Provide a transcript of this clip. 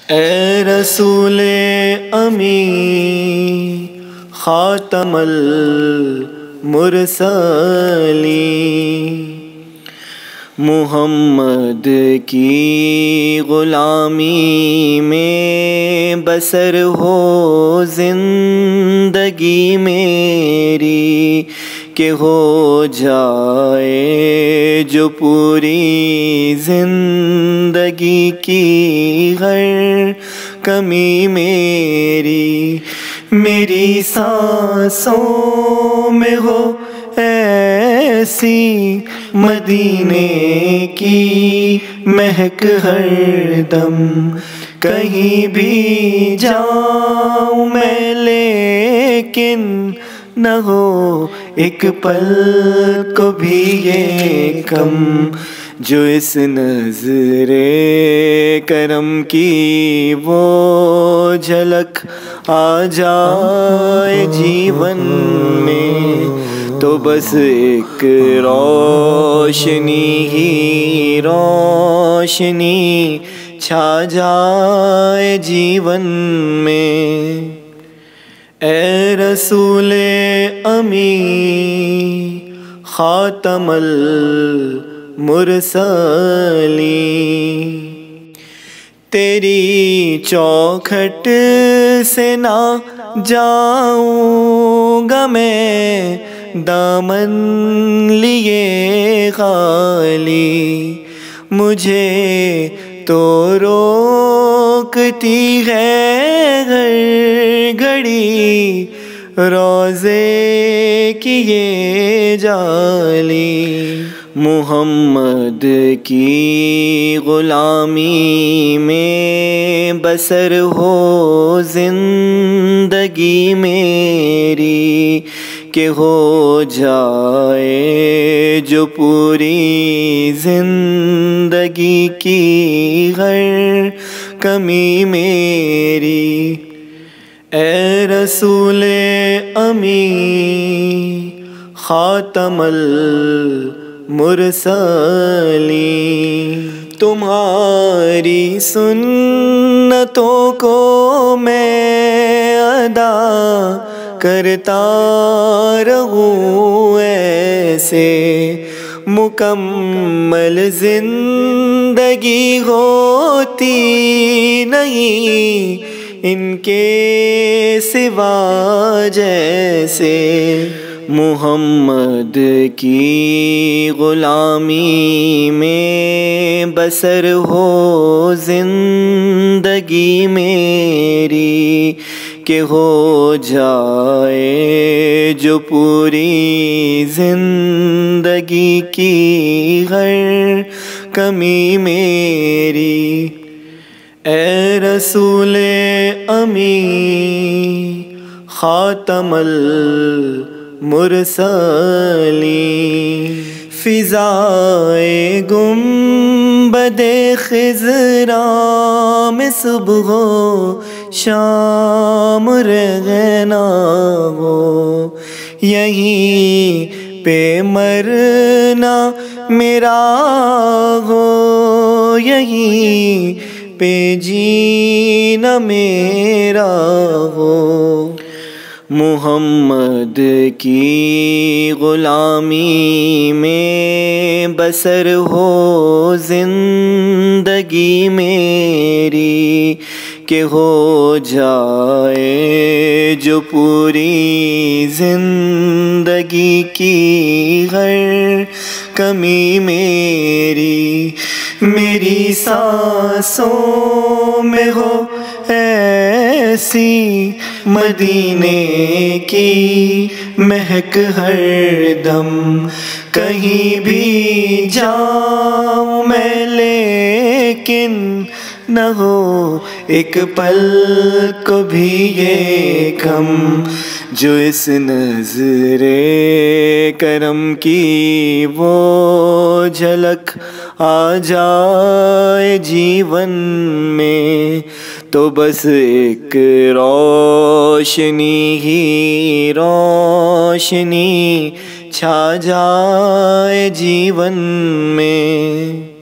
اے رسول امی خاتم المرسلین، محمد کی غلامی میں بسر ہو زندگی میری، کہ ہو جائے جو پوری زندگی کی ہر کمی میری، میری سانسوں میں ہو ایسی مدینے کی مہک ہر دم، کہیں بھی جاؤں میں لیکن نہ ہو ایک پل کو بھی یہ کم، جو اس نظر کرم کی وہ جھلک آ جائے جیون میں، تو بس ایک روشنی ہی روشنی چھا جائے جیون میں۔ اے رسول امی خاتم المرسلین، تیری چوکھٹ سے نہ جاؤں گا میں دامن لیے خالی، مجھے تو روکتی ہے ہر گھڑی روضے کی یہ جالی، محمد کی غلامی میں بسر ہو زندگی میری، کہ ہو جائے جو پوری زندگی کی ہر کمی میری۔ اے رسول امی خاتم المرسلین، تمہاری سنتوں کو میں ادا کرتا رہوں ایسے، مکمل زندگی ہوتی نہیں ان کے سوا جیسے، محمد کی غلامی میں بسر ہو زندگی میری، کہ ہو جائے جو پوری زندگی کی ہر کمی میری۔ اے رسول امی خاتم المرسلین، فضائے گنبد خضرا میں صبح و شام رہنا ہو، یہیں پہ مرنا میرا ہو، یہیں پہ جینا میرا ہو، محمد کی غلامی میں بسر ہو زندگی میری، کہ ہو جائے جو پوری زندگی کی ہر کمی میری، میری سانسوں میں ہو ایسی مدینے کی مہک ہر دم، کہیں بھی جاؤں میں لیکن نہ ہو ایک پل کو بھی یہ کم، جو اس نظر کرم کی وہ جھلک آ جائے جیون میں، تو بس ایک روشنی ہی روشنی چھا جائے جیون میں۔